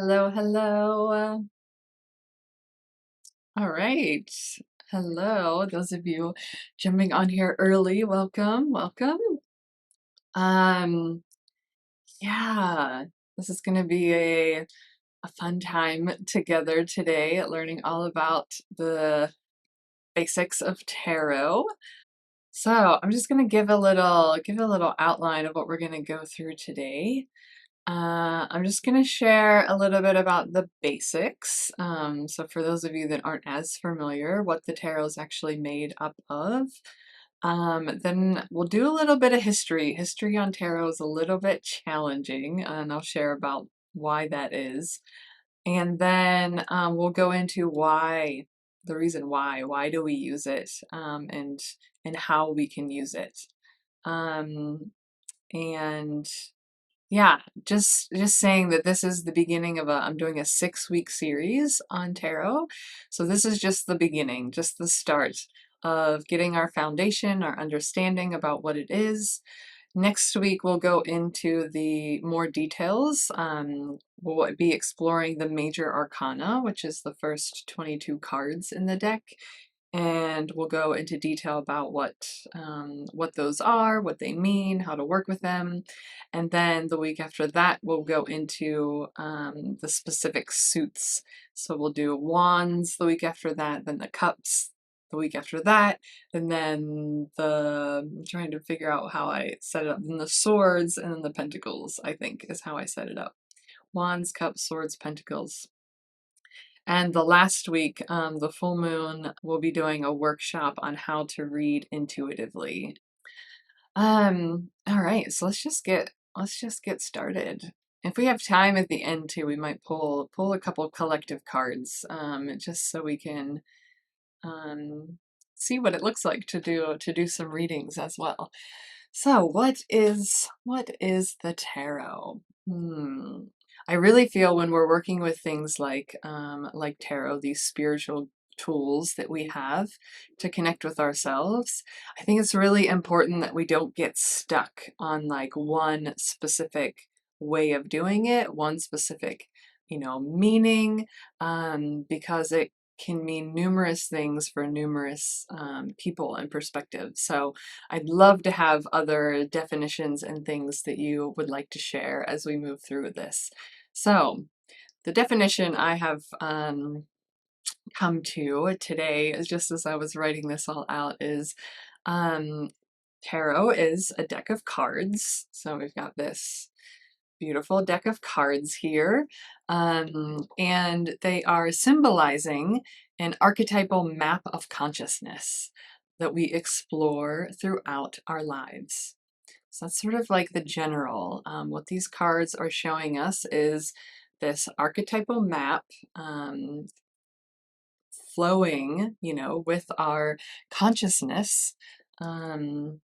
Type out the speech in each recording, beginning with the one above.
Hello, hello. All right. Hello, those of you jumping on here early, welcome, welcome. Um, yeah, this is gonna be a fun time together today, learning all about the basics of tarot. So I'm just gonna give a little outline of what we're gonna go through today. I'm just going to share a little bit about the basics. So for those of you that aren't as familiar, what the tarot is actually made up of. Then we'll do a little bit of history. History on tarot is a little bit challenging, and I'll share about why that is. And then we'll go into the reason why do we use it, and how we can use it. Um, and yeah, just saying that this is the beginning of I'm doing a 6-week series on tarot. So this is just the beginning, just the start of getting our foundation, our understanding about what it is. Next week, we'll go into the more details. We'll be exploring the major arcana, which is the first 22 cards in the deck, and we'll go into detail about what those are, what they mean, how to work with them. And then the week after that, we'll go into the specific suits. So we'll do wands the week after that, then the cups the week after that, and then I'm trying to figure out how I set it up. Then the swords, and then the pentacles, I think, is how I set it up. Wands, cups, swords, pentacles. And the last week, the full moon, we'll be doing a workshop on how to read intuitively. All right, so let's just get started. If we have time at the end too, we might pull a couple collective cards, just so we can um, see what it looks like to do some readings as well. So, what is the tarot? I really feel when we're working with things like tarot, these spiritual tools that we have to connect with ourselves, I think it's really important that we don't get stuck on like one specific way of doing it, one specific, meaning, because it can mean numerous things for numerous people and perspectives. So I'd love to have other definitions and things that you would like to share as we move through this. So the definition I have come to today, is just as I was writing this all out, is tarot is a deck of cards. So we've got this beautiful deck of cards here, and they are symbolizing an archetypal map of consciousness that we explore throughout our lives. So that's sort of like the general. What these cards are showing us is this archetypal map, flowing, with our consciousness, um,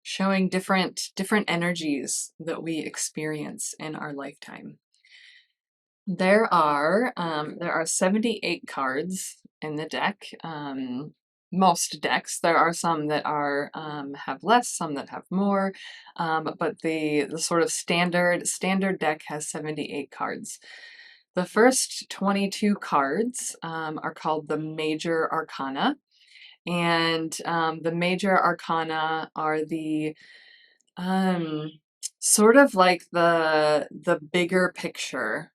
showing different energies that we experience in our lifetime. There are 78 cards in the deck. Most decks. There are some that have less, some that have more, but the sort of standard deck has 78 cards. The first 22 cards are called the major arcana, and the major arcana are the um, sort of like the bigger picture.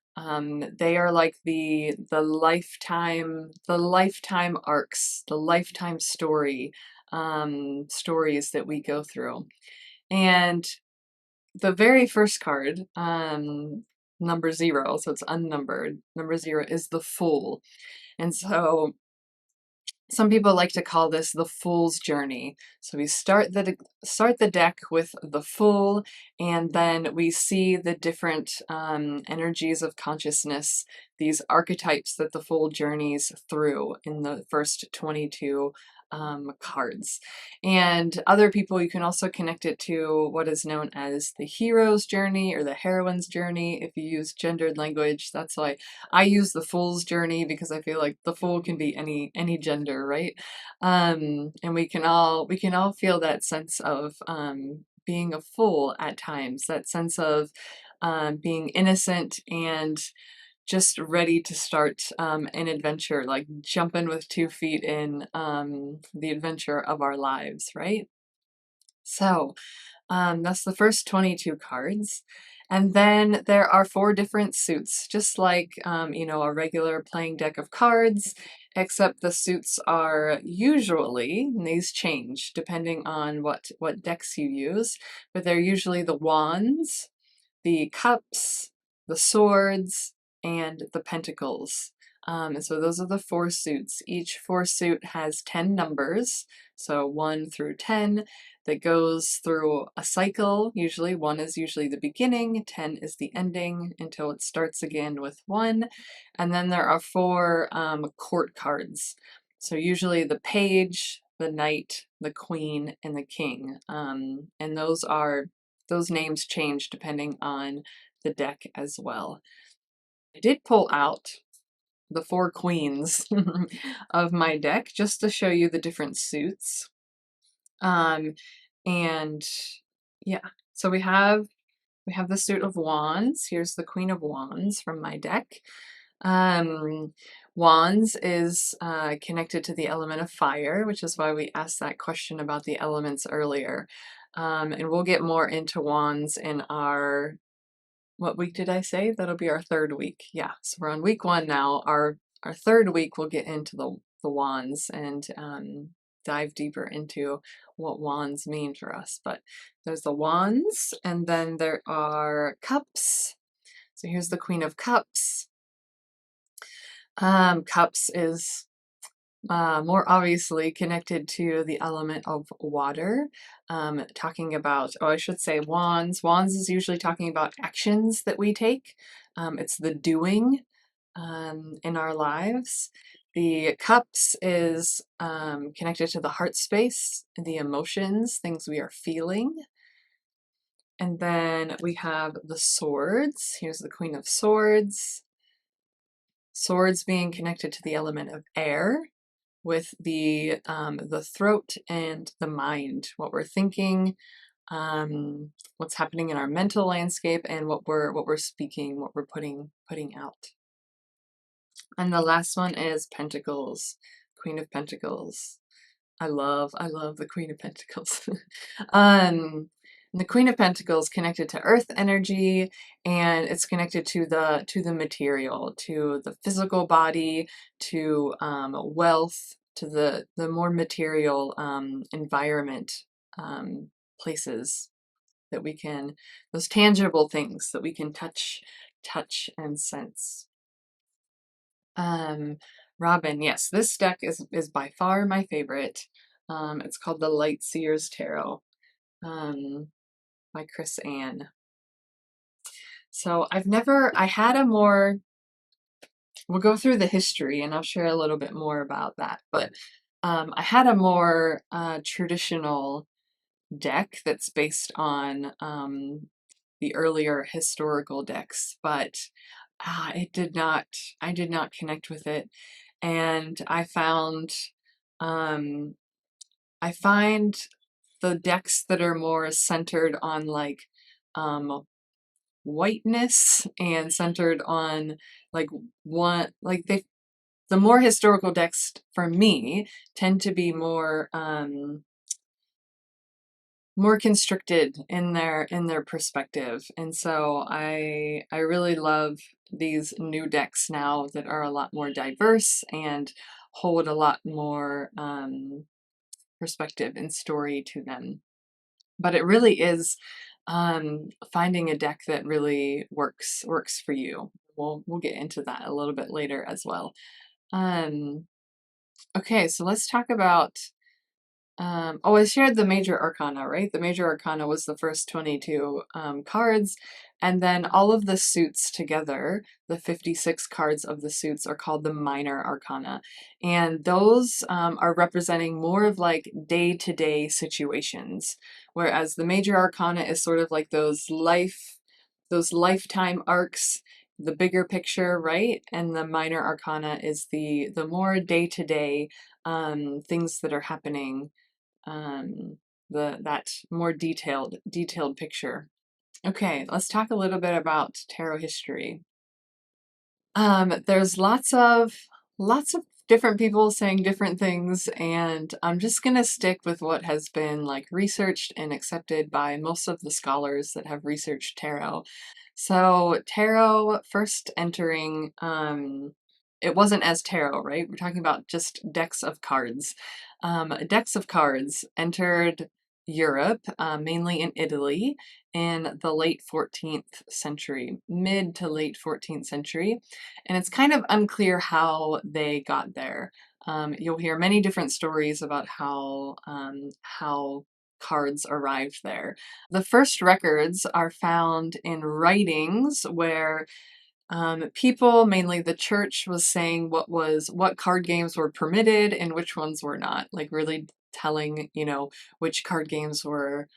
They are like the lifetime arcs, the lifetime stories that we go through. And the very first card, number 0, so it's unnumbered. Number 0 is the Fool. And so some people like to call this the Fool's Journey. So we start the deck with the Fool, and then we see the different energies of consciousness, these archetypes that the Fool journeys through in the first 22 cards. And other people, you can also connect it to what is known as the hero's journey or the heroine's journey if you use gendered language. That's why I use the Fool's journey, because I feel like the Fool can be any gender, right? And we can all feel that sense of being a fool at times, that sense of being innocent and just ready to start an adventure, like jumping with 2 feet in the adventure of our lives, right? So that's the first 22 cards. And then there are 4 different suits, just like, a regular playing deck of cards, except the suits are usually, and these change depending on what decks you use, but they're usually the wands, the cups, the swords, and the pentacles. And so those are the 4 suits. Each 4 suit has 10 numbers, so 1 through 10, that goes through a cycle. Usually 1 is usually the beginning, 10 is the ending until it starts again with 1. And then there are 4 court cards. So usually the page, the knight, the queen, and the king. And those names change depending on the deck as well. I did pull out the 4 queens of my deck just to show you the different suits. And yeah, so we have the suit of wands. Here's the Queen of Wands from my deck. Wands is connected to the element of fire, which is why we asked that question about the elements earlier. And we'll get more into wands in our, what week did I say? That'll be our 3rd week. Yeah, so we're on week 1 now. Our 3rd week we'll get into the wands and dive deeper into what wands mean for us. But there's the wands, and then there are cups. So here's the Queen of Cups. Cups is more obviously connected to the element of water, talking about, I should say wands. Wands is usually talking about actions that we take. It's the doing in our lives. The cups is connected to the heart space, the emotions, things we are feeling. And then we have the swords. Here's the Queen of Swords. Swords being connected to the element of air, with the throat and the mind, what we're thinking, what's happening in our mental landscape, and what we're speaking, what we're putting out. And the last one is Pentacles, Queen of Pentacles. I love the Queen of Pentacles. The Queen of Pentacles connected to earth energy, and it's connected to the material, to the physical body, to wealth, to the more material environment, places that we can, those tangible things that we can touch and sense. Robin, yes, this deck is by far my favorite. It's called the Light Seers Tarot, by Chris Ann. So I had a more, we'll go through the history and I'll share a little bit more about that, but I had a more traditional deck that's based on the earlier historical decks, but I did not connect with it. And I find the decks that are more centered on like whiteness and centered on like the more historical decks for me tend to be more constricted in their perspective. And so I really love these new decks now that are a lot more diverse and hold a lot more perspective and story to them. But it really is finding a deck that really works for you. We'll get into that a little bit later as well. Okay, so let's talk about I shared the major arcana, right? The major arcana was the first 22 cards, and then all of the suits together, the 56 cards of the suits, are called the minor arcana. And those are representing more of like day-to-day situations, whereas the major arcana is sort of like those lifetime arcs, the bigger picture, right? And the minor arcana is the more day-to-day things that are happening, that more detailed picture. Okay, let's talk a little bit about tarot history. There's lots of different people saying different things, and I'm just gonna stick with what has been like researched and accepted by most of the scholars that have researched tarot. So tarot first entering, it wasn't as tarot, right? We're talking about just decks of cards. Decks of cards entered Europe, mainly in Italy, in the late 14th century, mid to late 14th century. And it's kind of unclear how they got there. You'll hear many different stories about how cards arrived there. The first records are found in writings where people, mainly the church, was saying what card games were permitted and which ones were not. Like really telling, which card games were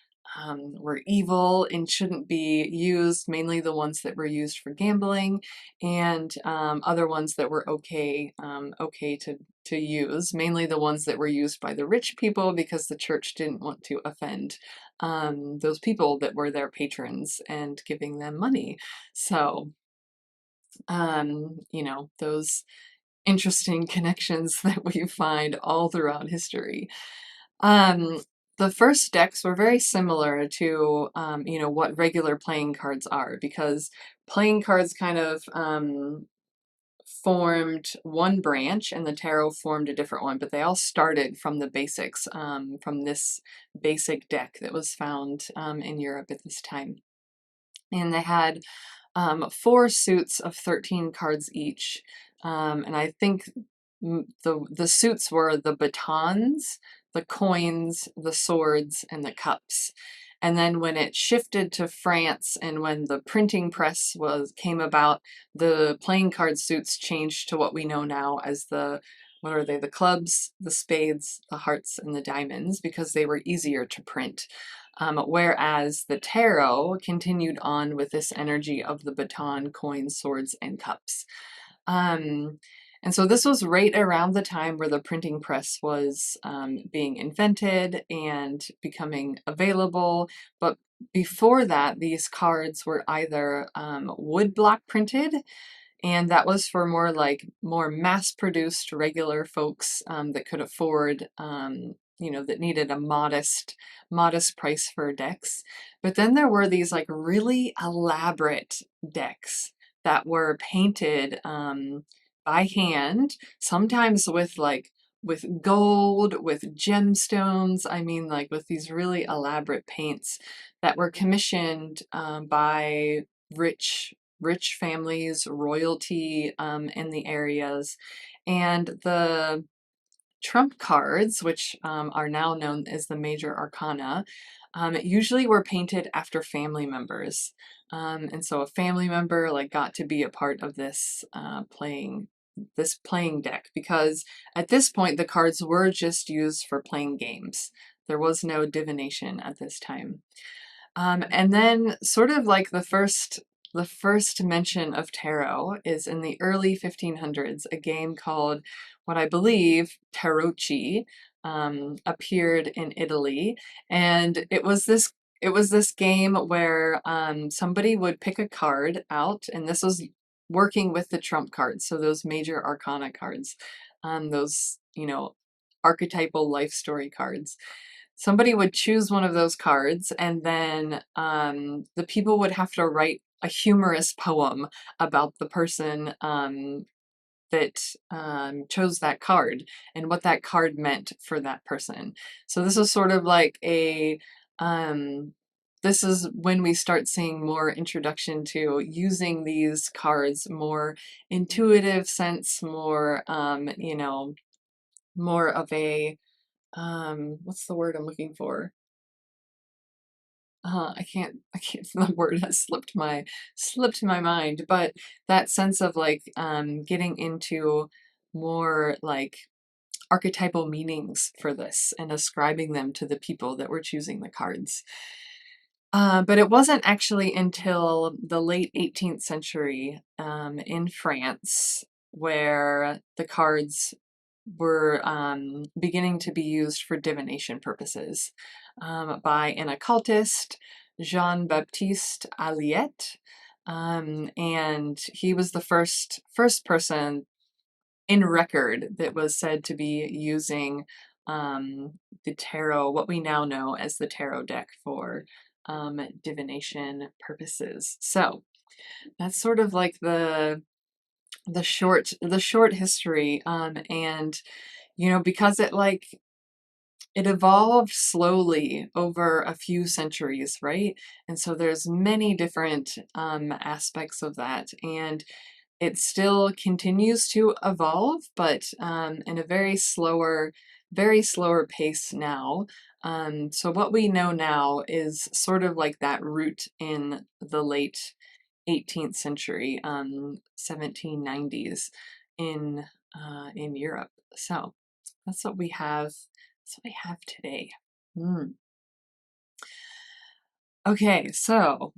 evil and shouldn't be used. Mainly the ones that were used for gambling, and other ones that were okay to use. Mainly the ones that were used by the rich people because the church didn't want to offend those people that were their patrons and giving them money. So those interesting connections that we find all throughout history. Um, the first decks were very similar to, what regular playing cards are, because playing cards kind of formed one branch and the tarot formed a different one, but they all started from the basics, from this basic deck that was found in Europe at this time. And they had four suits of 13 cards each. And I think the suits were the batons, the coins, the swords, and the cups. And then when it shifted to France and when the printing press came about, the playing card suits changed to what we know now as what are they? The clubs, the spades, the hearts, and the diamonds, because they were easier to print. Whereas the tarot continued on with this energy of the baton, coins, swords, and cups. And so this was right around the time where the printing press was being invented and becoming available. But before that, these cards were either wood block printed, and that was for more mass-produced regular folks that could afford, that needed a modest price for decks. But then there were these like really elaborate decks that were painted by hand, sometimes with gold, with gemstones. I mean, like with these really elaborate paints that were commissioned by rich families, royalty in the areas. And the trump cards, which are now known as the major arcana, usually were painted after family members. And so a family member got to be a part of this playing deck, because at this point the cards were just used for playing games. There was no divination at this time. And then sort of like the first mention of tarot is in the early 1500s. A game called, what I believe, tarocchi, appeared in Italy, and it was this game where somebody would pick a card out, and this was working with the trump cards, so those major arcana cards, those archetypal life story cards. Somebody would choose one of those cards, and then the people would have to write a humorous poem about the person that chose that card and what that card meant for that person. So this is sort of like this is when we start seeing more introduction to using these cards more intuitive sense, more of a what's the word I'm looking for? I can't, the word has slipped my mind, but that sense of getting into more archetypal meanings for this and ascribing them to the people that were choosing the cards. But it wasn't actually until the late 18th century in France where the cards were beginning to be used for divination purposes by an occultist, Jean-Baptiste Alliette. And he was the first person in record that was said to be using the tarot, what we now know as the tarot deck, for divination purposes. So that's sort of like the short history. And because it evolved slowly over a few centuries, right? And so there's many different aspects of that, and it still continues to evolve, but in a very slower pace now. So what we know now is sort of like that root in the late 18th century, 1790s in Europe. So that's what we have. That's what we have today. Okay, so,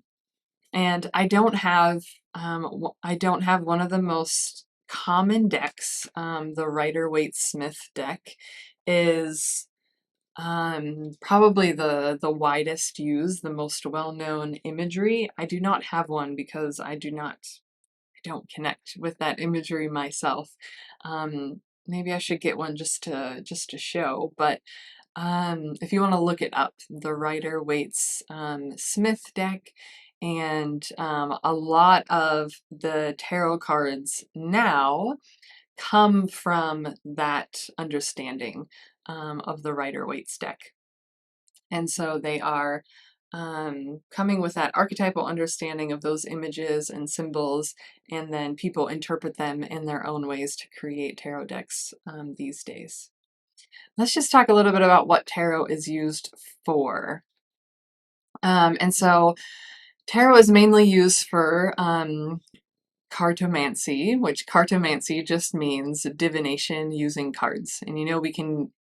and I don't have one of the most common decks. The Rider-Waite-Smith deck is probably the widest used, the most well-known imagery. I do not have one because I don't connect with that imagery myself. Maybe I should get one just to show, but if you want to look it up, the Rider-Waite's Smith deck, and a lot of the tarot cards now come from that understanding of the Rider-Waite's deck. And so they are coming with that archetypal understanding of those images and symbols, and then people interpret them in their own ways to create tarot decks these days. Let's just talk a little bit about what tarot is used for. And so tarot is mainly used for cartomancy, which cartomancy just means divination using cards. And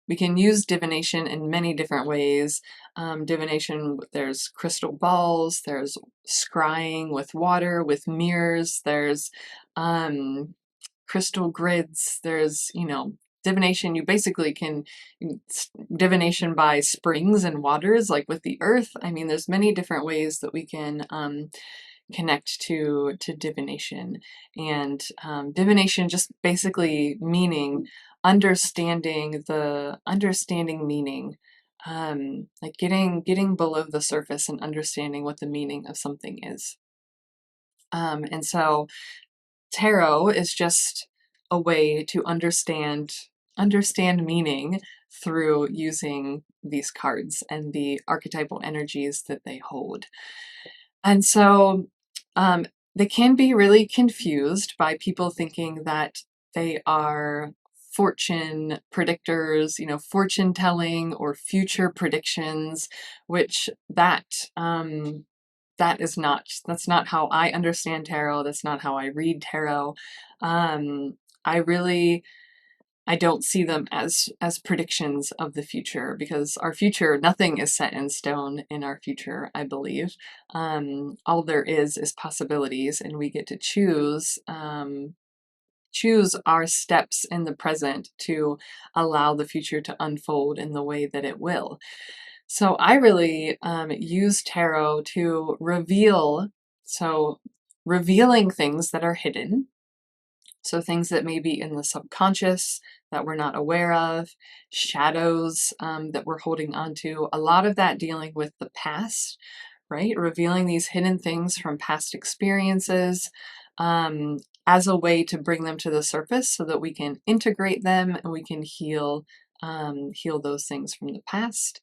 we can use divination in many different ways. Divination, there's crystal balls, there's scrying with water, with mirrors, there's crystal grids, there's, divination. You basically can divination by springs and waters, like with the earth. I mean, there's many different ways that we can connect to divination. And divination just basically meaning understanding meaning, like getting below the surface and understanding what the meaning of something is. And so tarot is just a way to understand meaning through using these cards and the archetypal energies that they hold. And so they can be really confused by people thinking that they are fortune predictors, fortune telling or future predictions, which that's not how I understand tarot. That's not how I read tarot. I don't see them as predictions of the future, because our future, nothing is set in stone in our future, I believe. All there is possibilities, and we get to choose our steps in the present to allow the future to unfold in the way that it will. So I really use tarot to revealing things that are hidden. So things that may be in the subconscious that we're not aware of, shadows that we're holding on to, a lot of that dealing with the past, right? Revealing these hidden things from past experiences as a way to bring them to the surface so that we can integrate them and we can heal those things from the past.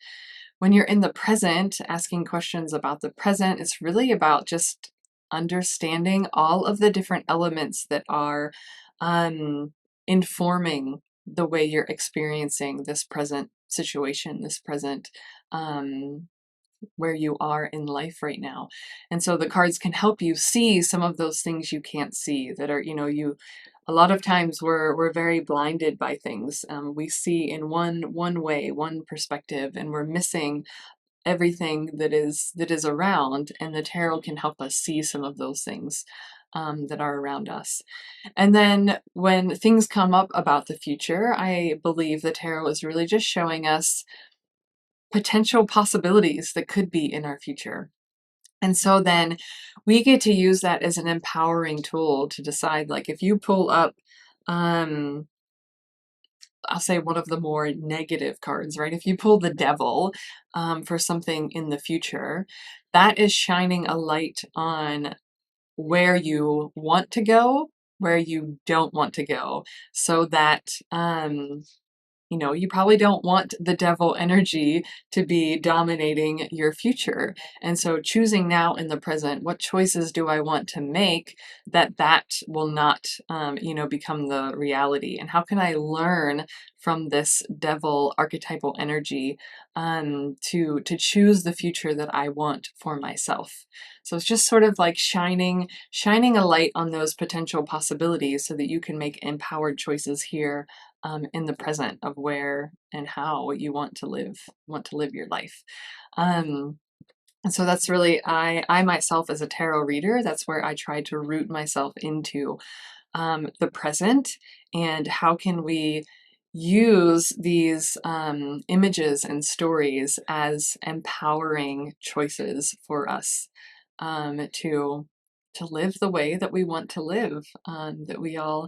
When you're in the present, asking questions about the present, it's really about just understanding all of the different elements that are informing the way you're experiencing this present situation, this present where you are in life right now. And so the cards can help you see some of those things you can't see that are, a lot of times we're very blinded by things. We see in one way, one perspective, and we're missing everything that is around, and the tarot can help us see some of those things that are around us. And then when things come up about the future, I believe the tarot is really just showing us potential possibilities that could be in our future. And so then we get to use that as an empowering tool to decide, like, if you pull up, um, I'll say one of the more negative cards, right? If you pull the devil for something in the future, that is shining a light on where you want to go, where you don't want to go, so that you probably don't want the devil energy to be dominating your future. And so choosing now in the present, what choices do I want to make that will not, become the reality? And how can I learn from this devil archetypal energy to choose the future that I want for myself? So it's just sort of like shining a light on those potential possibilities so that you can make empowered choices here in the present of where and how you want to live your life. Um, and so that's really I myself as a tarot reader, that's where I try to root myself into the present and how can we use these images and stories as empowering choices for us to live the way that we want to live, that we all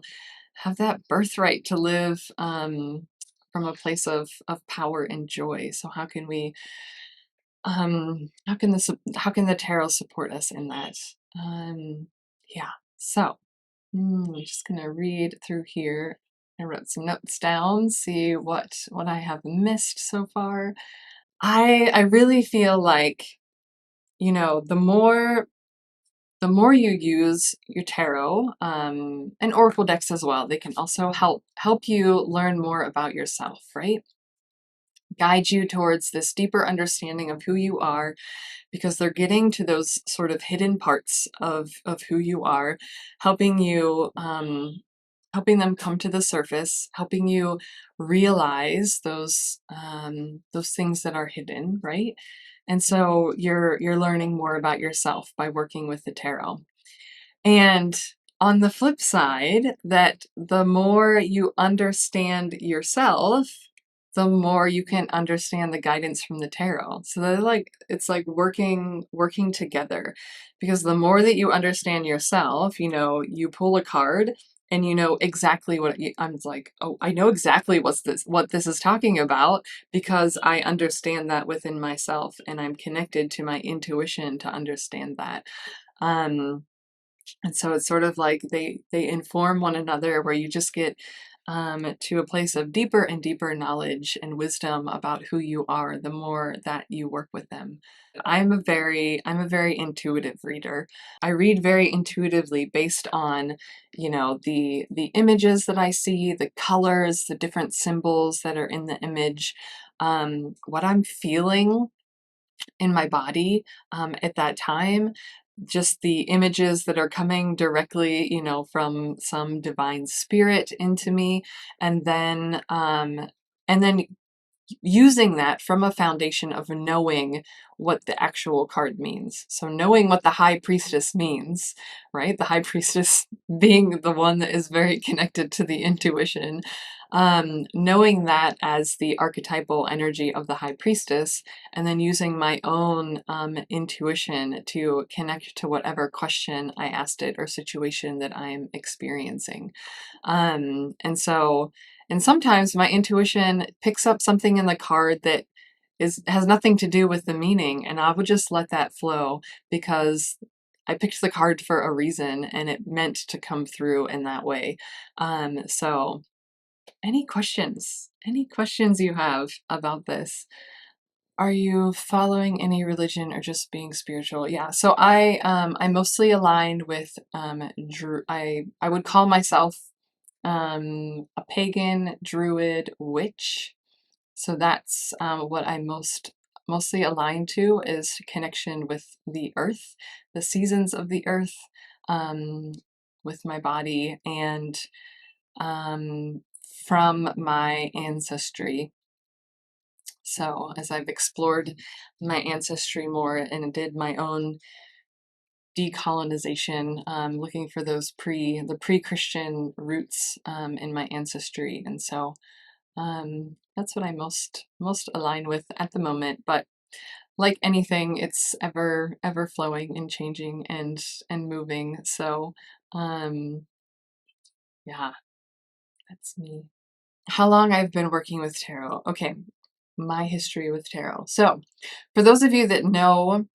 have that birthright to live from a place of power and joy. So how can the tarot support us in that? Yeah. So I'm just gonna read through here. I wrote some notes down, see what I have missed so far. I really feel like, the more you use your tarot and oracle decks as well, they can also help you learn more about yourself, right? Guide you towards this deeper understanding of who you are, because they're getting to those sort of hidden parts of who you are, helping you helping them come to the surface, helping you realize those things that are hidden, right? And so you're learning more about yourself by working with the tarot. And on the flip side, that the more you understand yourself, the more you can understand the guidance from the tarot. So they're like, it's like working together, because the more that you understand yourself, you pull a card and you know exactly I'm like, oh, I know exactly what this is talking about, because I understand that within myself and I'm connected to my intuition to understand that. Um, and so it's sort of like they inform one another, where you just get to a place of deeper and deeper knowledge and wisdom about who you are the more that you work with them. I'm a very intuitive reader. I read very intuitively based on, the images that I see, the colors, the different symbols that are in the image, what I'm feeling in my body at that time, just the images that are coming directly, from some divine spirit into me, and then using that from a foundation of knowing what the actual card means. So knowing what the high priestess means, right? The high priestess being the one that is very connected to the intuition. Knowing that as the archetypal energy of the high priestess, and then using my own intuition to connect to whatever question I asked it or situation that I'm experiencing. And sometimes my intuition picks up something in the card that has nothing to do with the meaning, and I would just let that flow, because I picked the card for a reason and it meant to come through in that way. So any questions? Any questions you have about this? Are you following any religion or just being spiritual? Yeah, so I'm mostly aligned with I would call myself a pagan druid witch. So that's what I'm mostly aligned to, is connection with the earth, the seasons of the earth, um, with my body, and um, from my ancestry. So as I've explored my ancestry more and did my own decolonization, looking for the pre-Christian roots in my ancestry, and so that's what I'm most aligned with at the moment. But like anything, it's ever flowing and changing and moving. So, yeah, that's me. How long I've been working with tarot. Okay, my history with tarot. So, for those of you that know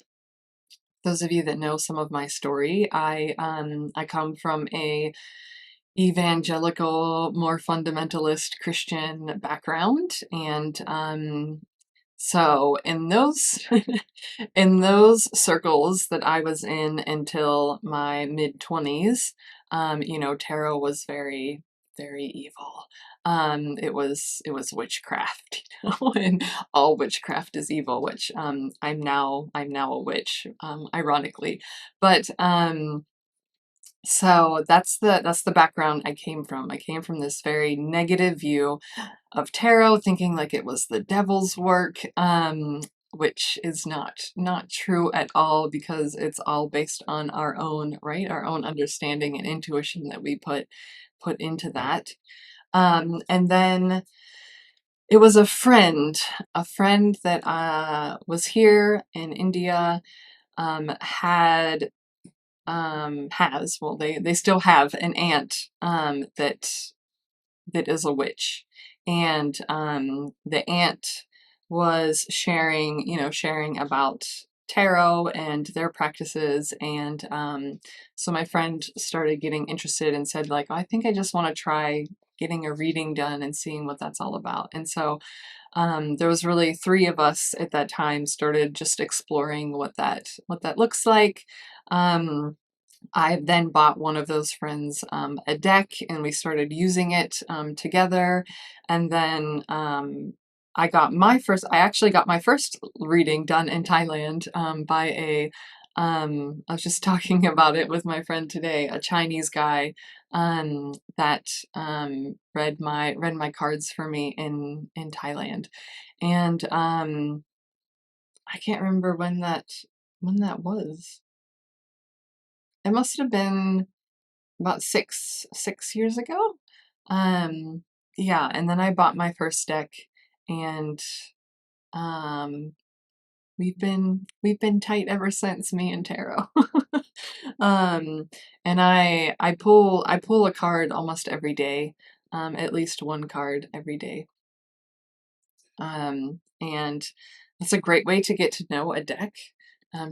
some of my story, I come from a evangelical, more fundamentalist Christian background, and so in those in those circles that I was in until my mid-20s, tarot was very evil. It was witchcraft, and all witchcraft is evil, which I'm now a witch, ironically. But so that's the background I came from. I came from this very negative view of tarot, thinking like it was the devil's work, which is not true at all, because it's all based on our own, right, our own understanding and intuition that we put into that. And then it was a friend that was here in India, had has well, they still have an aunt, that is a witch. And the aunt was sharing about tarot and their practices. And so my friend started getting interested and said, like, "Oh, I think I just want to try getting a reading done and seeing what that's all about." And so there was really three of us at that time, started just exploring what that looks like. I then bought one of those friends a deck, and we started using it together. And then I actually got my first reading done in Thailand, by I was just talking about it with my friend today, a Chinese guy that read my cards for me in Thailand. And I can't remember when that was. It must have been about six years ago. Um, yeah, and then I bought my first deck, and um, we've been tight ever since, me and tarot. um, and I pull a card almost every day, at least one card every day. And that's a great way to get to know a deck.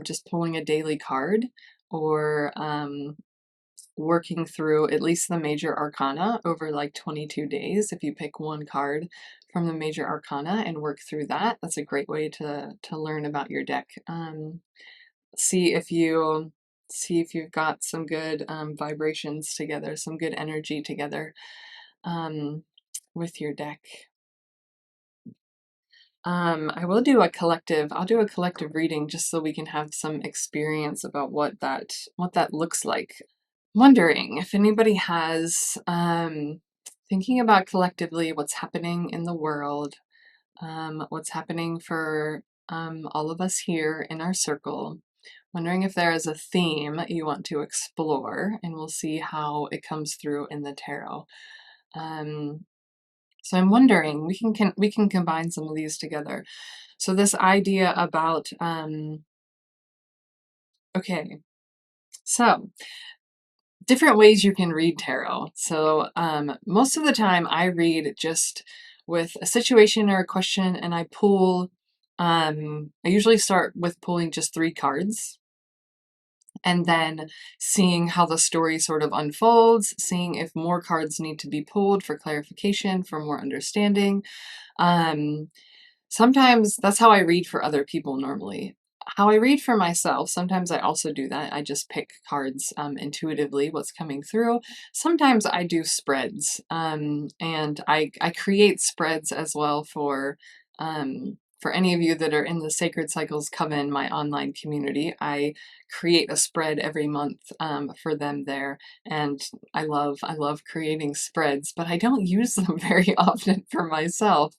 Just pulling a daily card, or working through at least the major arcana over like 22 days. If you pick one card from the major arcana and work through that, that's a great way to learn about your deck. See if you've got some good vibrations together, some good energy together, um, with your deck. I'll do a collective reading, just so we can have some experience about what that looks like. Wondering if anybody has, thinking about collectively what's happening in the world, what's happening for all of us here in our circle. Wondering if there is a theme you want to explore, and we'll see how it comes through in the tarot. So I'm wondering, we can combine some of these together. So this idea about, okay, so different ways you can read tarot. So most of the time I read just with a situation or a question, and I usually start with pulling just 3 cards, and then seeing how the story sort of unfolds, seeing if more cards need to be pulled for clarification, for more understanding. Um, Sometimes that's how I read for other people normally. How I read for myself, sometimes I also do that. I just pick cards intuitively, what's coming through. Sometimes I do spreads, and I create spreads as well for any of you that are in the Sacred Cycles Coven, my online community. I create a spread every month for them there, and I love creating spreads, but I don't use them very often for myself.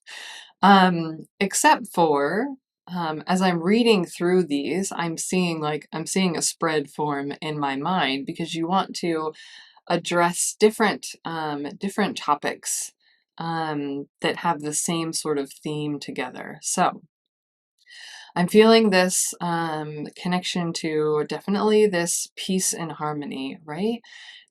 Except for, as I'm reading through these, I'm seeing a spread form in my mind, because you want to address different topics that have the same sort of theme together. So I'm feeling this connection to definitely this peace and harmony, right?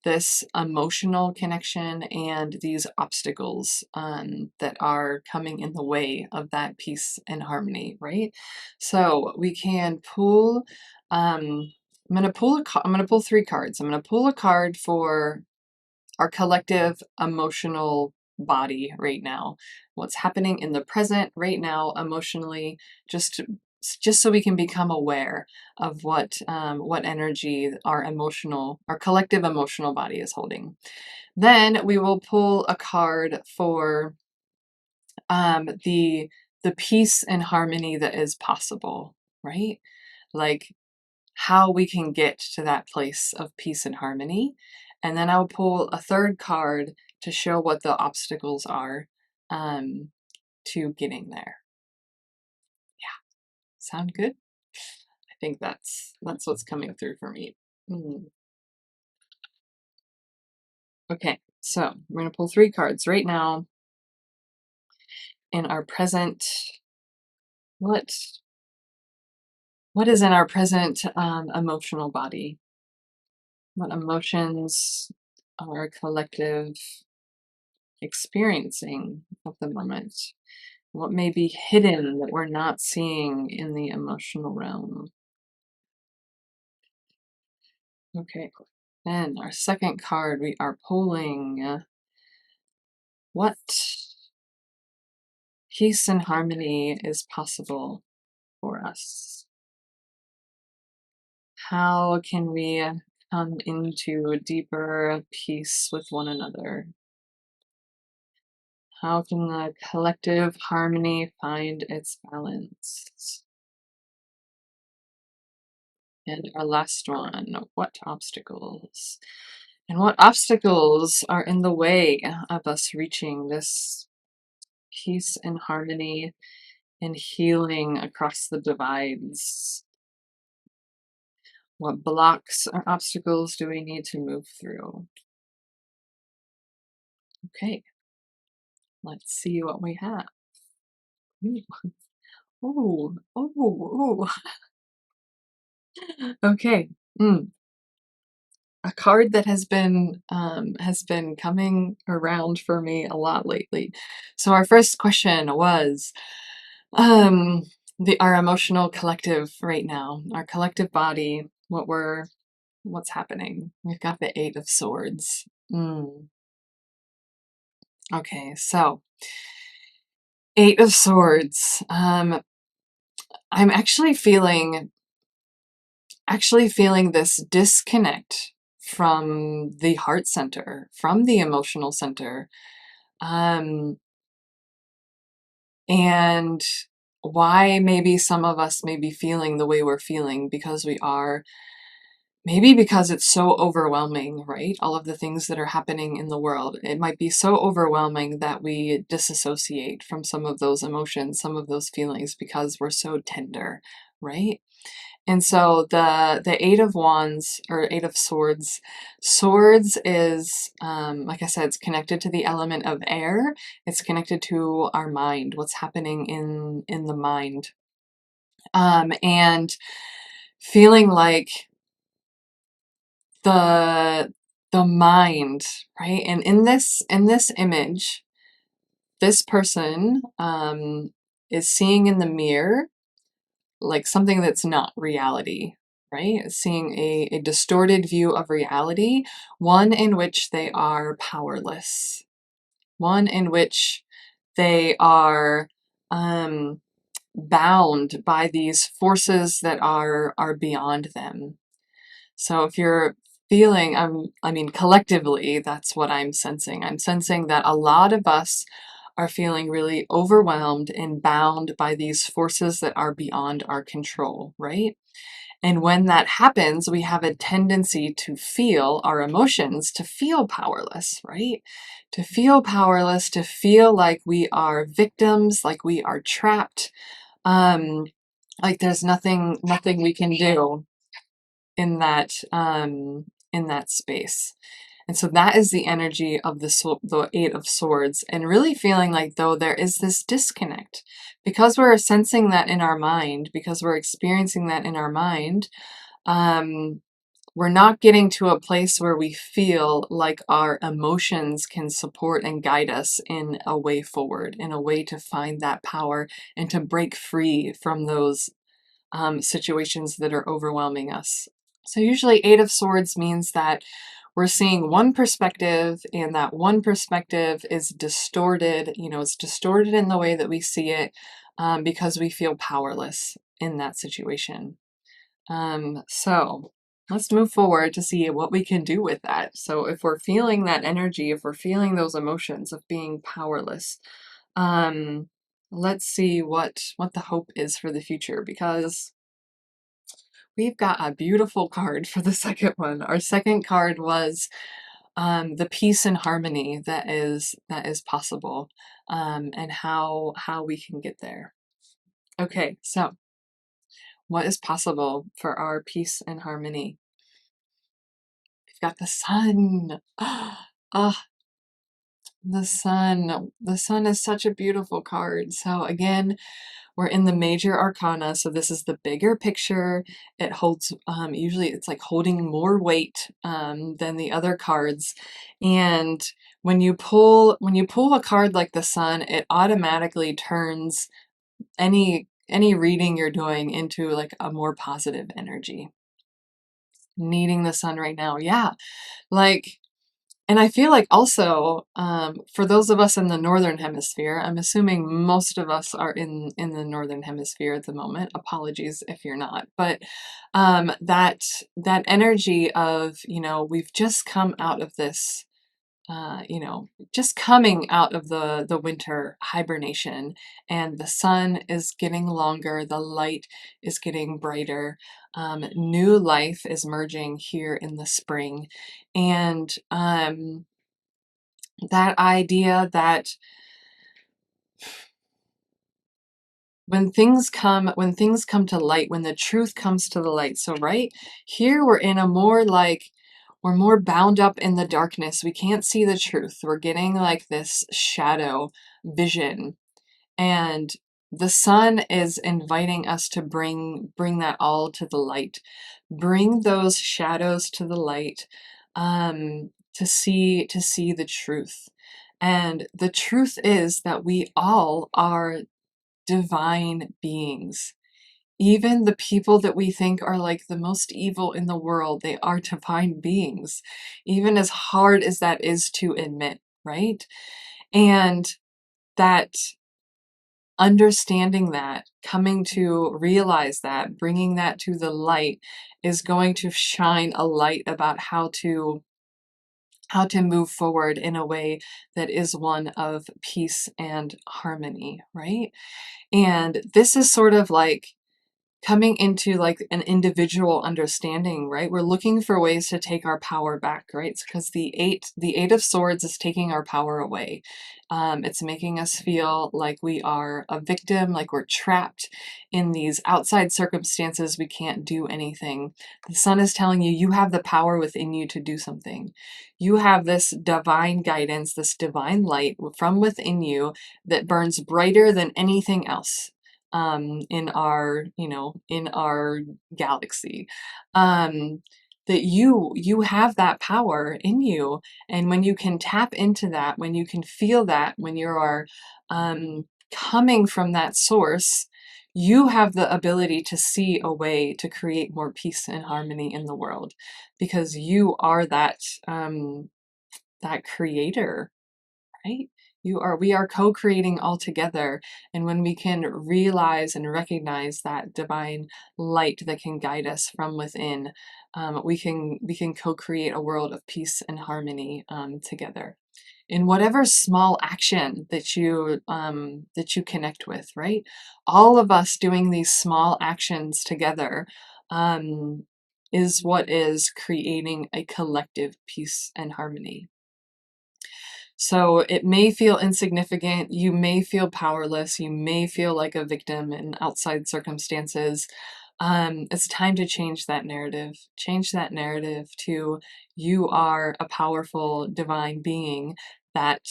This emotional connection and these obstacles that are coming in the way of that peace and harmony, right? So we can pull. I'm gonna pull I'm gonna pull 3 cards. I'm gonna pull a card for our collective emotional body right now, what's happening in the present right now emotionally, just so we can become aware of what energy our collective emotional body is holding. Then we will pull a card for the peace and harmony that is possible, right? Like how we can get to that place of peace and harmony. And then I'll pull a 3rd card to show what the obstacles are um, to getting there. Yeah, sound good? I think that's what's coming through for me. Okay, so we're gonna pull 3 cards right now in our present. What is in our present emotional body? What emotions are collective experiencing at the moment? What may be hidden that we're not seeing in the emotional realm? Okay, then our 2nd card, we are pulling what peace and harmony is possible for us? How can we come into a deeper peace with one another? How can the collective harmony find its balance? And our last one, what obstacles? And what obstacles are in the way of us reaching this peace and harmony and healing across the divides? What blocks or obstacles do we need to move through? Okay, let's see what we have. Ooh, ooh, ooh. Okay. A card that has been coming around for me a lot lately. So our first question was our emotional collective right now, our collective body, what's happening. We've got the 8 of Swords. Okay, so 8 of Swords. I'm actually feeling this disconnect from the heart center, from the emotional center. And why maybe some of us may be feeling the way we're feeling because because it's so overwhelming, right? All of the things that are happening in the world. It might be so overwhelming that we disassociate from some of those emotions, some of those feelings because we're so tender, right? And so the 8 of Wands or 8 of Swords, Swords is like I said, it's connected to the element of air. It's connected to our mind, what's happening in the mind, and feeling like the mind, right? And in this image, this person is seeing in the mirror like something that's not reality, right? Seeing a distorted view of reality, one in which they are powerless, one in which they are bound by these forces that are beyond them. So if you're feeling, I mean, collectively, that's what I'm sensing. I'm sensing that a lot of us are feeling really overwhelmed and bound by these forces that are beyond our control, right? And when that happens, we have a tendency to feel our emotions, to feel powerless, right? To feel powerless, to feel like we are victims, like we are trapped, like there's nothing we can do in that space. And so that is the energy of the Eight of Swords, and really feeling like though there is this disconnect because we're sensing that in our mind, because we're experiencing that in our mind. We're not getting to a place where we feel like our emotions can support and guide us in a way forward, in a way to find that power and to break free from those situations that are overwhelming us. So usually Eight of Swords means that we're seeing one perspective, and that one perspective is distorted. It's distorted in the way that we see it, because we feel powerless in that situation. So let's move forward to see what we can do with that. So if we're feeling that energy, if we're feeling those emotions of being powerless, um, let's see what the hope is for the future, because we've got a beautiful card for the second one. Our second card was the peace and harmony that is possible, and how we can get there. Okay, so what is possible for our peace and harmony? We've got the sun. Ah, the sun. The sun is such a beautiful card. So again, we're in the major arcana. So this is the bigger picture. It holds, usually it's like holding more weight than the other cards. And when you pull a card like the sun, it automatically turns any reading you're doing into like a more positive energy. Needing the sun right now. Yeah. Like, and I feel like also, for those of us in the Northern Hemisphere, I'm assuming most of us are in the Northern Hemisphere at the moment. Apologies if you're not. But that energy of, we've just come out of this, just coming out of the winter hibernation, and the sun is getting longer, the light is getting brighter, new life is merging here in the spring, and that idea that when things come to light, when the truth comes to the light. So right here we're in a more like, we're more bound up in the darkness. We can't see the truth. We're getting like this shadow vision, and the sun is inviting us to bring that all to the light. Bring those shadows to the light, to see the truth. And the truth is that we all are divine beings. Even the people that we think are like the most evil in the world, they are divine beings, even as hard as that is to admit, right? And that understanding that, coming to realize that, bringing that to the light is going to shine a light about how to move forward in a way that is one of peace and harmony, right? And this is sort of like coming into like an individual understanding, right? We're looking for ways to take our power back, right? Because the eight of swords is taking our power away. It's making us feel like we are a victim, like we're trapped in these outside circumstances. We can't do anything. The sun is telling you, you have the power within you to do something. You have this divine guidance, this divine light from within you that burns brighter than anything else in our galaxy, that you have that power in you. And when you can tap into that, when you can feel that, when you are coming from that source, you have the ability to see a way to create more peace and harmony in the world, because you are that creator, right? We are co-creating all together. And when we can realize and recognize that divine light that can guide us from within, we can co-create a world of peace and harmony, together. In whatever small action that you connect with, right? All of us doing these small actions together, is what is creating a collective peace and harmony. So it may feel insignificant, you may feel powerless, you may feel like a victim in outside circumstances, It's time to change that narrative. Change that narrative to you are a powerful divine being, that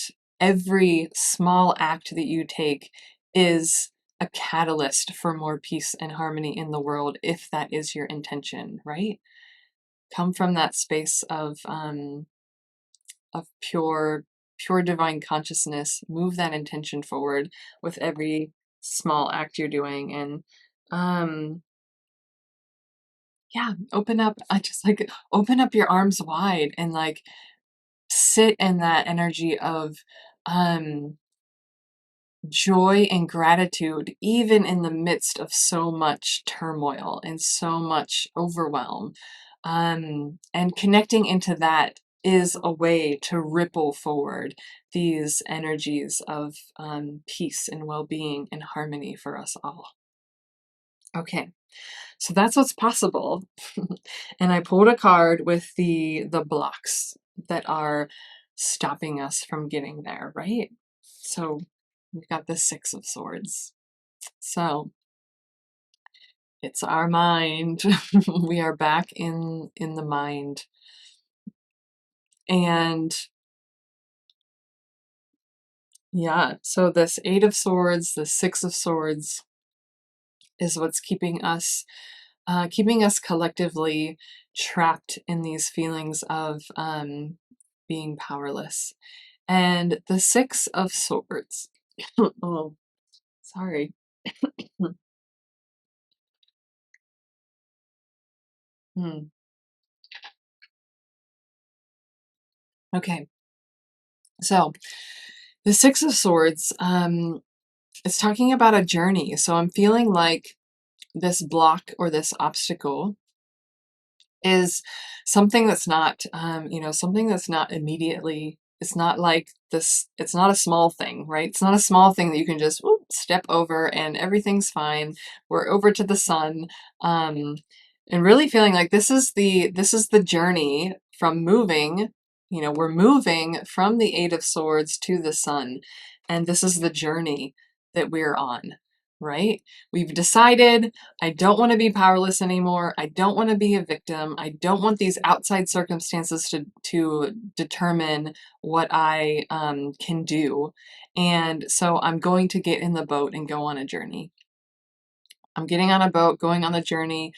every small act that you take is a catalyst for more peace and harmony in the world, if that is your intention, right? Come from that space of pure divine consciousness. Move that intention forward with every small act you're doing, and yeah, open up. I just like open up your arms wide and like sit in that energy of um joy and gratitude, even in the midst of so much turmoil and so much overwhelm. And connecting into that is a way to ripple forward these energies of peace and well-being and harmony for us all. Okay, so that's what's possible. And I pulled a card with the blocks that are stopping us from getting there, right? So we've got the Six of Swords. So it's our mind. We are back in the mind. And yeah, so this Eight of Swords, the Six of Swords is what's keeping us collectively trapped in these feelings of being powerless. And the Six of Swords. Oh, sorry. Hmm. Okay. So the Six of Swords, it's talking about a journey. So I'm feeling like this block or this obstacle is something that's not, something that's not immediately, it's not like this, it's not a small thing, right? It's not a small thing that you can just step over and everything's fine. We're over to the sun. Um, and really feeling like this is the journey from moving, we're moving from the Eight of Swords to the sun. And this is the journey that we're on, right? We've decided, I don't want to be powerless anymore. I don't want to be a victim. I don't want these outside circumstances to determine what I can do. And so I'm going to get in the boat and go on a journey. I'm getting on a boat, going on the journey.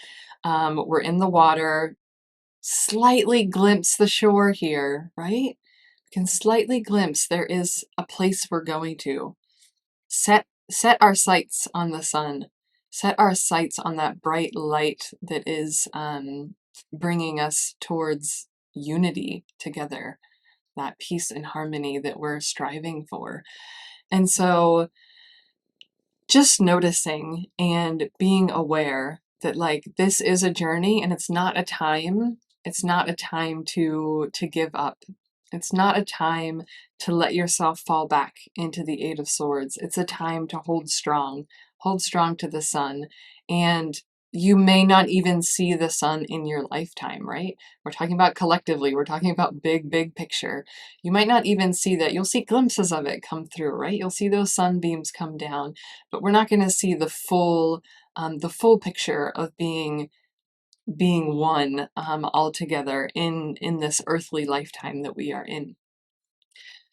We're in the water, slightly glimpse the shore here, right? Can slightly glimpse there is a place we're going to. Set our sights on the sun. Set our sights on that bright light that is bringing us towards unity together, that peace and harmony that we're striving for. And so just noticing and being aware that like this is a journey, and it's not a time to give up. It's not a time to let yourself fall back into the Eight of Swords. It's a time to hold strong to the sun. And you may not even see the sun in your lifetime, right? We're talking about collectively, we're talking about big picture. You might not even see that. You'll see glimpses of it come through, right? You'll see those sunbeams come down, but we're not going to see the full picture of being one all together in this earthly lifetime that we are in.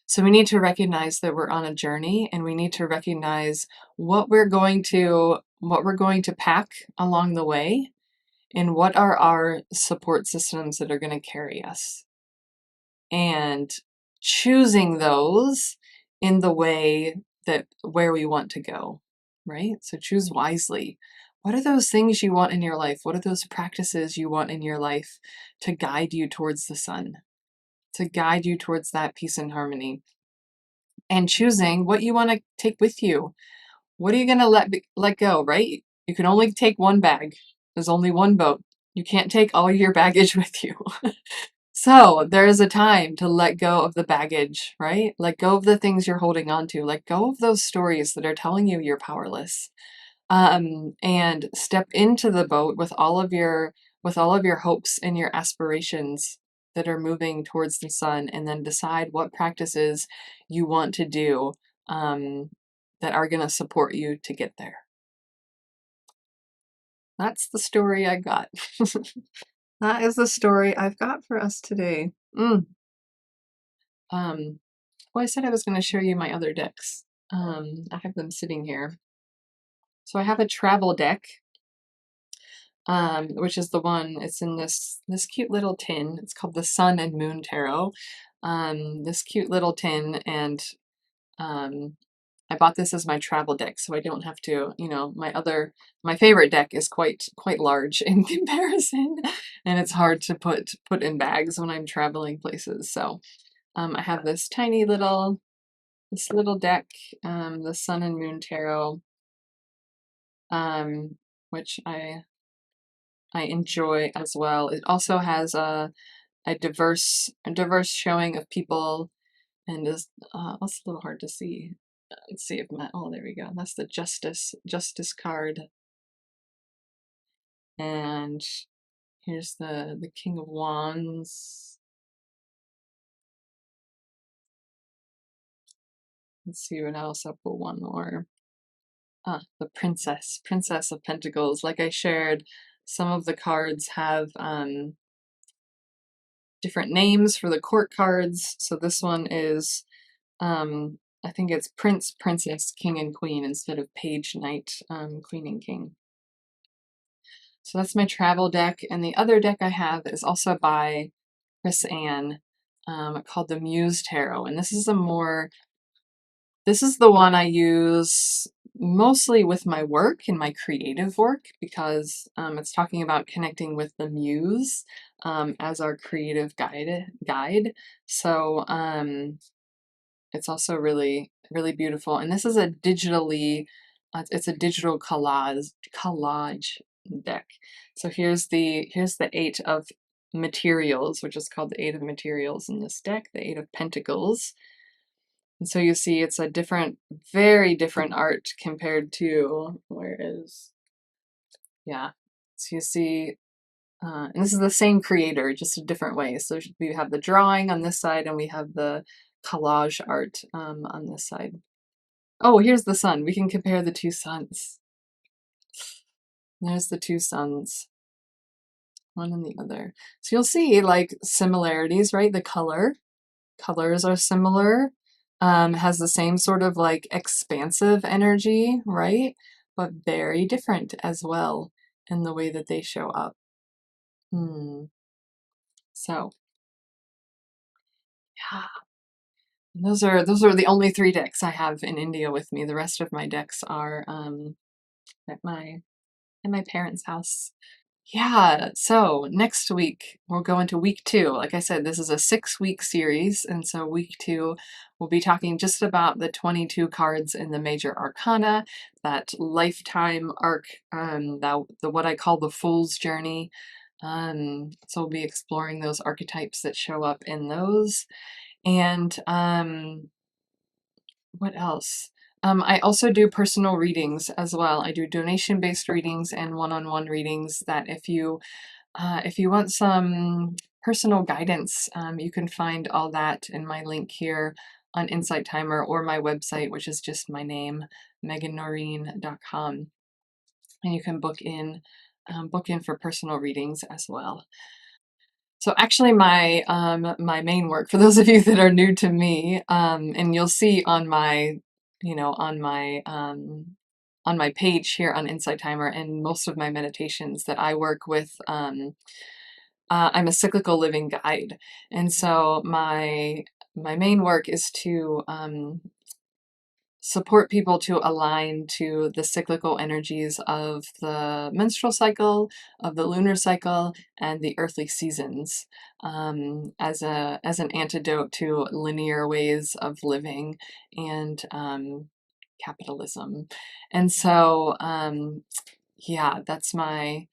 So we need to recognize that we're on a journey, and we need to recognize what we're going to pack along the way, and what are our support systems that are going to carry us, and choosing those in the way that where we want to go, right? So choose wisely. What are those things you want in your life? What are those practices you want in your life to guide you towards the sun, to guide you towards that peace and harmony? And choosing what you want to take with you. What are you going to let go, right? You can only take one bag. There's only one boat. You can't take all your baggage with you. So there is a time to let go of the baggage, right? Let go of the things you're holding on to. Let go of those stories that are telling you you're powerless. And step into the boat with all of your hopes and your aspirations that are moving towards the sun, and then decide what practices you want to do that are going to support you to get there. that's the story I got. That is the story I've got for us today. Um, well, I said I was going to show you my other decks. I have them sitting here. So I have a travel deck, which is the one, it's in this cute little tin. It's called the Sun and Moon Tarot. This cute little tin, and um, I bought this as my travel deck, so I don't have to, my favorite deck is quite large in comparison, and it's hard to put in bags when I'm traveling places. So I have this this little deck, the Sun and Moon Tarot, which I enjoy as well. It also has a diverse showing of people, and is that's a little hard to see. Let's see if oh, there we go. That's the Justice card, and here's the King of Wands. Let's see what else. I'll pull one more. The Princess of Pentacles. Like I shared, some of the cards have different names for the court cards. So this one is, I think it's Prince, Princess, King, and Queen instead of Page, Knight, Queen, and King. So that's my travel deck. And the other deck I have is also by Chris Ann, called the Muse Tarot. And this is the one I use mostly with my work and my creative work, because it's talking about connecting with the muse as our creative guide. So it's also really, really beautiful. And this is a it's a digital collage deck. So here's the Eight of Materials, which is called the Eight of Materials in this deck, the Eight of Pentacles. And so you see it's a very different art compared to, yeah. So you see, and this is the same creator, just a different way. So we have the drawing on this side, and we have the collage art on this side. Oh, here's the sun. We can compare the two suns. There's the two suns, one and the other. So you'll see like similarities, right? The colors are similar, has the same sort of like expansive energy, right? But very different as well in the way that they show up. So yeah, and those are the only three decks I have in India with me. The rest of my decks are at my parents' house. Yeah, so next week we'll go into week 2. Like I said, this is a 6-week series, and so week 2 we'll be talking just about the 22 cards in the major arcana, that lifetime arc, the what I call the Fool's Journey. So we'll be exploring those archetypes that show up in those, and what else? I also do personal readings as well. I do donation-based readings and one-on-one readings that if you want some personal guidance, you can find all that in my link here on Insight Timer, or my website, which is just my name, megannoreen.com. And you can book in for personal readings as well. So actually my main work, for those of you that are new to me, and you'll see on my, on my page here on Insight Timer and most of my meditations, that I work with, I'm a cyclical living guide. And so my main work is to support people to align to the cyclical energies of the menstrual cycle, of the lunar cycle, and the earthly seasons, as an antidote to linear ways of living and capitalism. And so yeah, that's my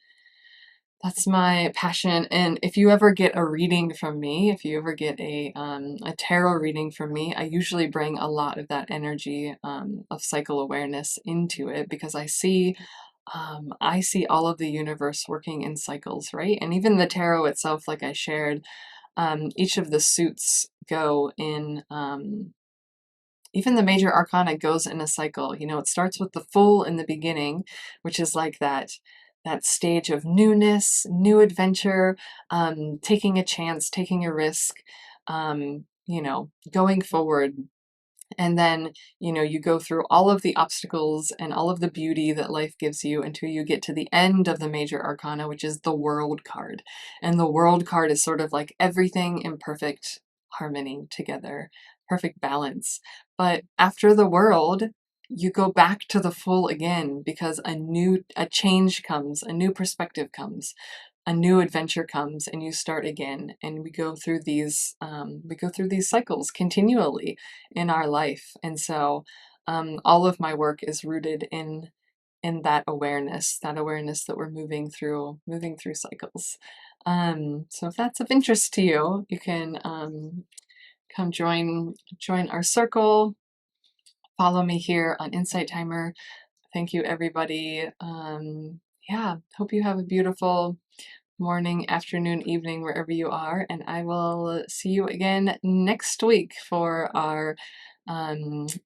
passion. And if you ever get a reading from me, if you ever get a tarot reading from me, I usually bring a lot of that energy of cycle awareness into it, because I see all of the universe working in cycles, right? And even the tarot itself, like I shared, each of the suits go in, even the major arcana goes in a cycle. It starts with the Fool in the beginning, which is like that that stage of newness, new adventure, taking a chance, taking a risk, going forward. And then, you go through all of the obstacles and all of the beauty that life gives you until you get to the end of the major arcana, which is the World card. And the World card is sort of like everything in perfect harmony together, perfect balance. But after the World, you go back to the Full again because a change comes, a new perspective comes, a new adventure comes, and you start again. And we go through these cycles continually in our life. And so all of my work is rooted in that awareness that we're moving through cycles. So if that's of interest to you, you can come join our circle. Follow me here on Insight Timer. Thank you, everybody. Yeah, hope you have a beautiful morning, afternoon, evening, wherever you are, and I will see you again next week for our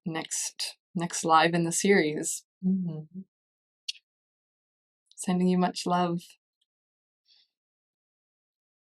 next live in the series. Sending you much love.